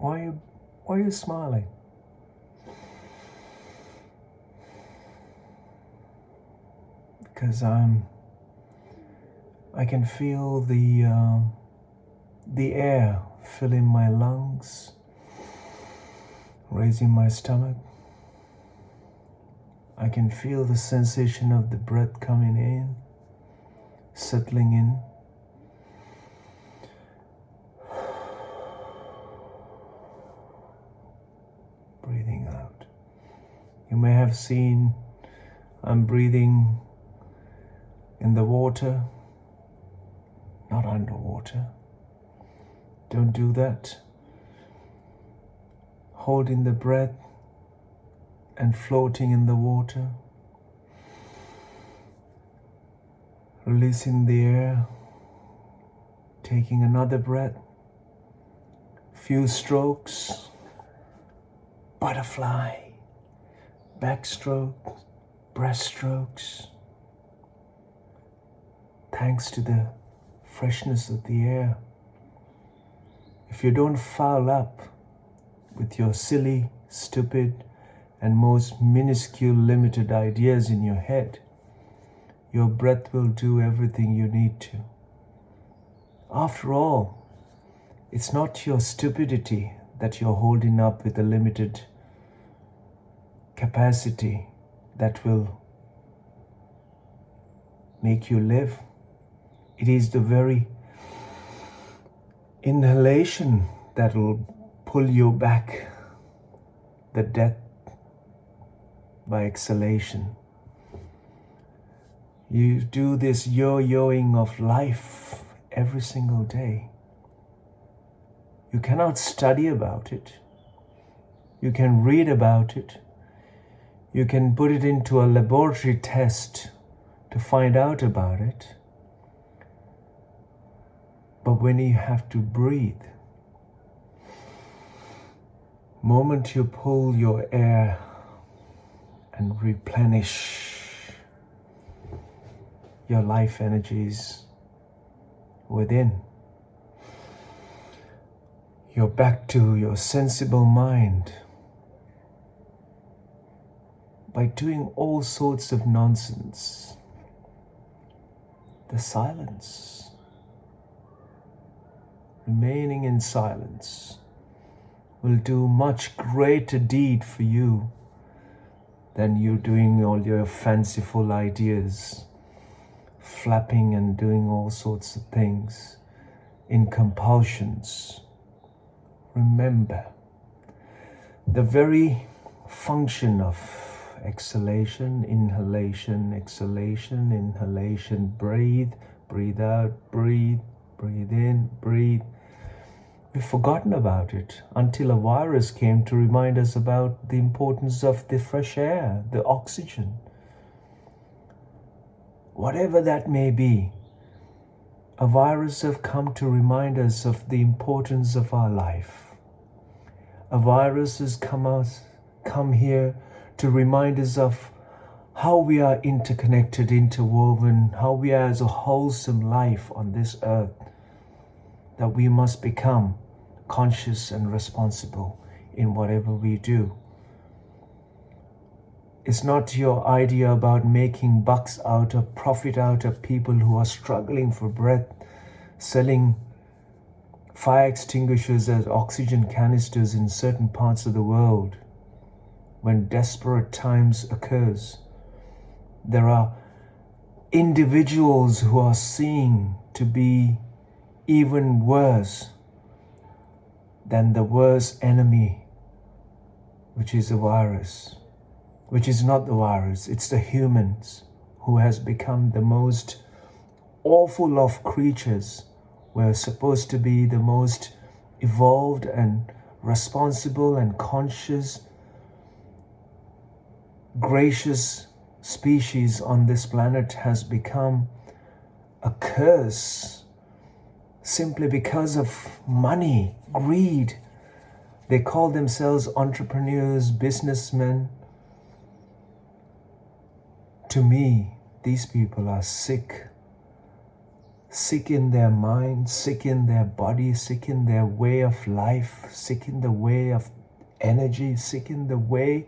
Why are you smiling? Because I can feel the air filling my lungs, raising my stomach. I can feel the sensation of the breath coming in, settling in. Breathing out. You may have seen I'm breathing in the water, not underwater. Don't do that. Holding the breath and floating in the water. Releasing the air. Taking another breath. Few strokes. Butterfly. Backstroke. Breaststrokes. Thanks to the freshness of the air. If you don't foul up with your silly, stupid, and most minuscule limited ideas in your head, your breath will do everything you need to. After all, it's not your stupidity that you're holding up with a limited capacity that will make you live. It is the very inhalation that will pull you back, the death by exhalation. You do this yo-yoing of life every single day. You cannot study about it. You can read about it. You can put it into a laboratory test to find out about it. But when you have to breathe, moment you pull your air and replenish your life energies within, you're back to your sensible mind by doing all sorts of nonsense. The silence, remaining in silence, will do much greater deed for you than you doing all your fanciful ideas, flapping and doing all sorts of things in compulsions. Remember, the very function of exhalation, inhalation, exhalation, inhalation, breathe, breathe out, breathe, breathe in, breathe. We've forgotten about it until a virus came to remind us about the importance of the fresh air, the oxygen. Whatever that may be, a virus has come to remind us of the importance of our life. A virus has come here to remind us of how we are interconnected, interwoven, how we are as a wholesome life on this earth, that we must become conscious and responsible in whatever we do. It's not your idea about making bucks out of, profit out of people who are struggling for breath, selling fire extinguishers as oxygen canisters in certain parts of the world. When desperate times occurs, there are individuals who are seen to be even worse than the worst enemy, which is a virus, which is not the virus, it's the humans who has become the most awful of creatures. We're supposed to be the most evolved and responsible and conscious, gracious species on this planet has become a curse simply because of money, greed. They call themselves entrepreneurs, businessmen. To me, these people are sick sick in their mind, sick in their body, sick in their way of life, sick in the way of energy, sick in the way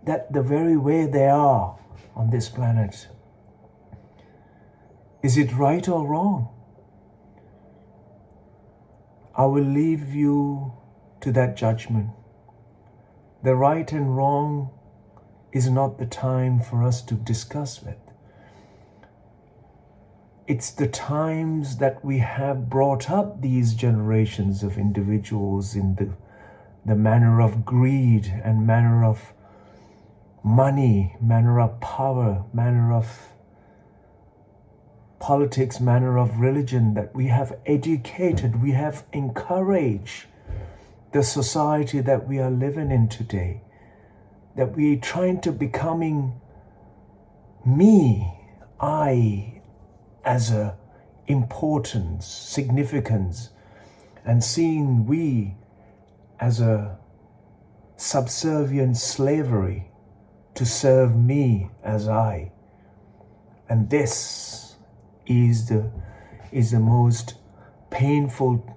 that the very way they are on this planet. Is it right or wrong? I will leave you to that judgment. The right and wrong is not the time for us to discuss it. It's the times that we have brought up these generations of individuals in the manner of greed and manner of money, manner of power, manner of politics, manner of religion, that we have educated, we have encouraged the society that we are living in today, that we are trying to becoming I, as a importance, significance, and seeing we as a subservient slavery to serve me as I. And this is the most painful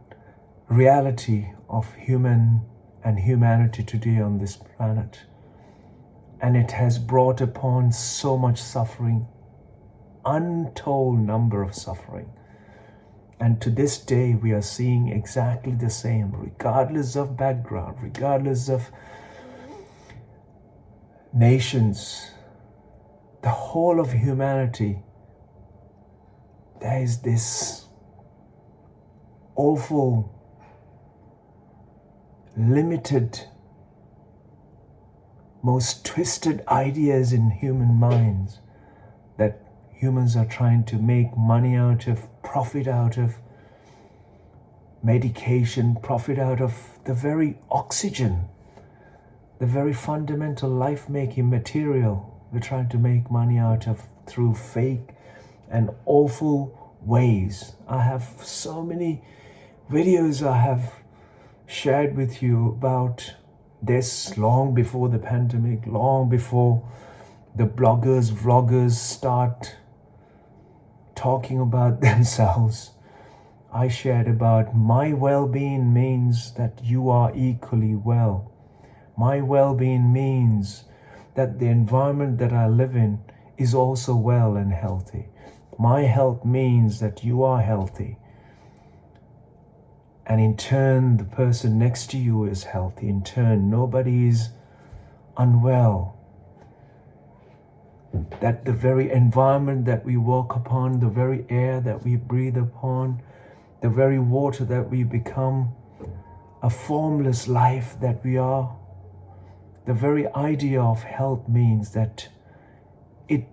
reality of humanity today on this planet. And it has brought upon so much suffering, untold number of suffering. And to this day, we are seeing exactly the same, regardless of background, regardless of nations, the whole of humanity. There is this awful, limited, most twisted ideas in human minds that humans are trying to make money out of, profit out of medication, profit out of the very oxygen, the very fundamental life-making material we're trying to make money out of through fake and awful ways. I have so many videos I have shared with you about this long before the pandemic, long before the bloggers, vloggers start talking about themselves. I shared about my well-being means that you are equally well. My well-being means that the environment that I live in is also well and healthy. My health means that you are healthy. And in turn, the person next to you is healthy. In turn, nobody is unwell. That the very environment that we walk upon, the very air that we breathe upon, the very water that we become, a formless life that we are, the very idea of health means that it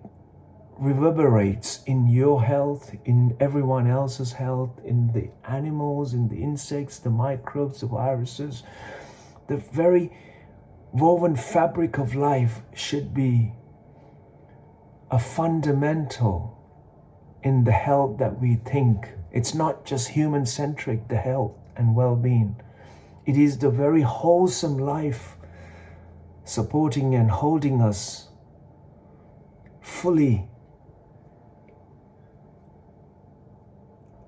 reverberates in your health, in everyone else's health, in the animals, in the insects, the microbes, the viruses. The very woven fabric of life should be a fundamental in the health that we think. It's not just human-centric, the health and well-being. It is the very wholesome life supporting and holding us fully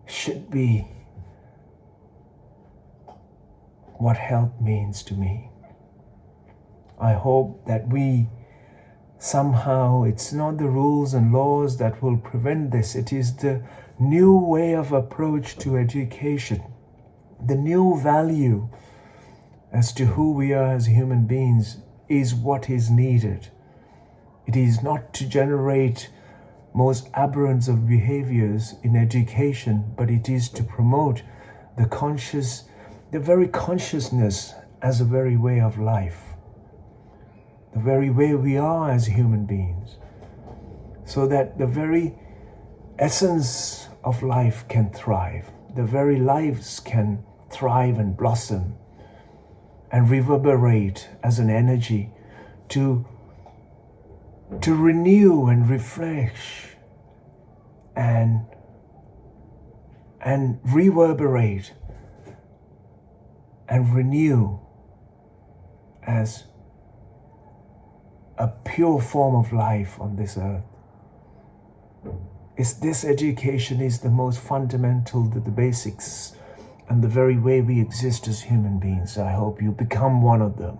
should be what health means to me. I hope that we somehow, it's not the rules and laws that will prevent this. It is the new way of approach to education, the new value as to who we are as human beings is what is needed. It is not to generate most aberrance of behaviors in education, but it is to promote the very consciousness as a very way of life, the very way we are as human beings, so that the very essence of life can thrive, the very lives can thrive and blossom and reverberate as an energy to renew and refresh and reverberate and renew as a pure form of life on this earth. Is this education is the most fundamental, the basics, and the very way we exist as human beings. I hope you become one of them.